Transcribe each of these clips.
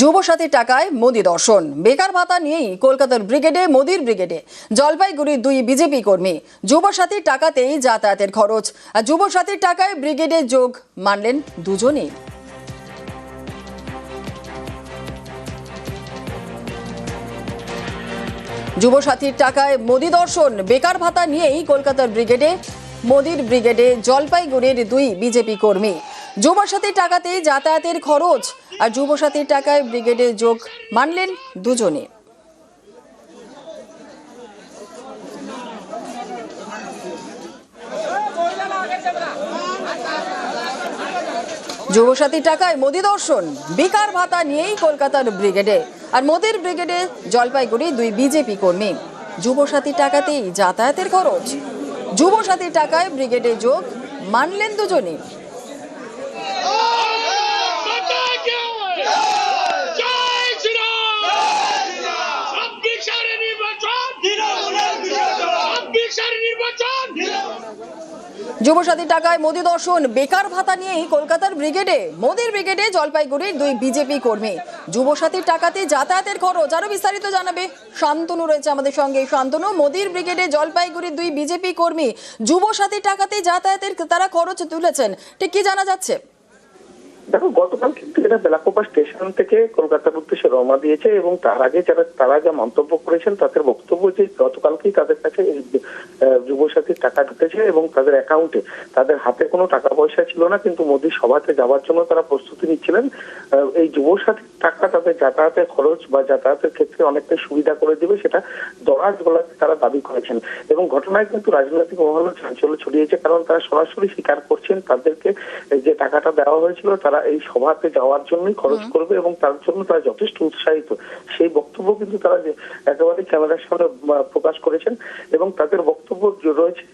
যুবসাথী টাকায় মোদি দর্শন। বেকার ভাতা নিয়েই কলকাতার ব্রিগেডে মোদির ব্রিগেডে জলপাইগুড়ির দুই বিজেপি কর্মী। যুবসাথীর টাকাতেই যাতায়াতের খরচ আর যুবসাথীর টাকায় ব্রিগেডে যোগ মানলেন দুজনেই। যুবসাথীর টাকায় মোদি দর্শন। বেকার ভাতা নিয়েই কলকাতার ব্রিগেডে মোদির ব্রিগেডে জলপাইগুড়ির দুই বিজেপি কর্মী। যুবসাথীর টাকাতেই যাতায়াতের খরচ আর যুবসাথীর টাকায় ব্রিগেডে যোগ মানলেন দুজনে। যুবসাথীর টাকায় মোদি দর্শন। বেকার ভাতা নিয়েই কলকাতার ব্রিগেডে আর মোদির ব্রিগেডে জলপাইগুড়ি দুই বিজেপি কর্মী। যুবসাথীর টাকাতেই যাতায়াতের খরচ, যুবসাথীর টাকায় ব্রিগেডে যোগ মানলেন দুজনে। যুবসাথীর টাকায় মোদি দর্শন। বেকার ভাতা নিয়েই কলকাতার ব্রিগেডে মোদির ব্রিগেডে জলপাইগুড়ির দুই বিজেপি কর্মী। যুবসাথীর টাকাতে যাতায়াতের খরচ। আরো বিস্তারিত জানাবে শান্তনু রয়েছে আমাদের সঙ্গে। শান্তনু, মোদির ব্রিগেডে জলপাইগুড়ির দুই বিজেপি কর্মী যুবসাথীর টাকাতে যাতায়াতের তারা খরচ তুলেছেন, ঠিক কি জানা যাচ্ছে? দেখো, গতকাল কিন্তু এরা বেলাকোপা স্টেশন থেকে কলকাতার উদ্দেশ্যে রওনা দিয়েছে এবং তার আগে তারা যা মন্তব্য করেছেন তাদের বক্তব্য যে গতকালকেই তাদের কাছে যুবসাথীর টাকা ঢুকেছে এবং তাদের অ্যাকাউন্টে তাদের হাতে কোনো টাকা পয়সা ছিল না, কিন্তু মোদির সভাতে যাওয়ার জন্য তারা প্রস্তুতি নিচ্ছিলেন। এই যুবসাথীর টাকা তাদের যাতায়াতের খরচ বা যাতায়াতের ক্ষেত্রে অনেকটাই সুবিধা করে দিবে, সেটা দরাজ গলাতে তারা দাবি করেছেন। এবং ঘটনায় কিন্তু রাজনৈতিক মহলে চাঞ্চল্য ছড়িয়েছে, কারণ তারা সরাসরি স্বীকার করছেন তাদেরকে যে টাকাটা দেওয়া হয়েছিল তারা এই সভাতে যাওয়ার জন্যই খরচ করবে এবং তার জন্য তারা যথেষ্ট উৎসাহিত। সেই বক্তব্য কিন্তু তারা একেবারে ক্যামেরার সামনে প্রকাশ করেছেন এবং তাদের বক্তব্য রয়েছে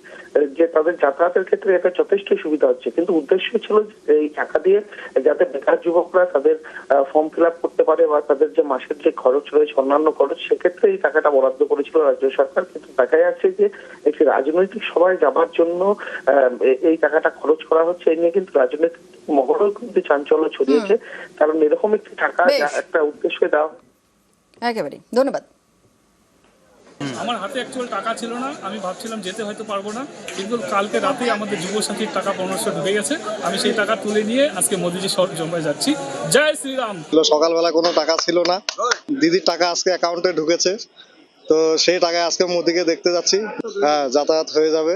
যে তাদের যাতায়াতের ক্ষেত্রে এটা যথেষ্ট সুবিধা হচ্ছে, কিন্তু উদ্দেশ্য ছিল এই টাকা দিয়ে যাতে বেকার যুবকরা তাদের ফর্ম ফিল আপ করতে পারে বা তাদের যে মাসের যে খরচ রয়েছে অন্যান্য খরচ, সেক্ষেত্রে এই টাকাটা বরাদ্দ করেছিল রাজ্য সরকার। কিন্তু দেখা যাচ্ছে যে একটি রাজনৈতিক সভায় যাবার জন্য এই টাকাটা খরচ করা হচ্ছে, এই নিয়ে কিন্তু রাজনৈতিক মহলেও কিন্তু চাঞ্চল্য ছড়িয়েছে, কারণ এরকম একটি টাকা একটা উদ্দেশ্যে দেওয়া। একেবারে ধন্যবাদ। আমার হাতে অ্যাকচুয়াল টাকা ছিল না, আমি ভাবছিলাম যেতে হয়তো পারবো না, কিন্তু কালকে রাতেই আমাদের যুবসাথীর টাকা 1500 ঢুকে গেছে। আমি সেই টাকা তুলে নিয়ে আজকে মোদিজি জমায় যাচ্ছি। জয় শ্রীরাম। সকালবেলা কোনো টাকা ছিল না, দিদির টাকা আজকে অ্যাকাউন্টে ঢুকেছে, তো সেই টাকায় আজকে মোদিকে দেখতে যাচ্ছি। হ্যাঁ, যাতায়াত হয়ে যাবে।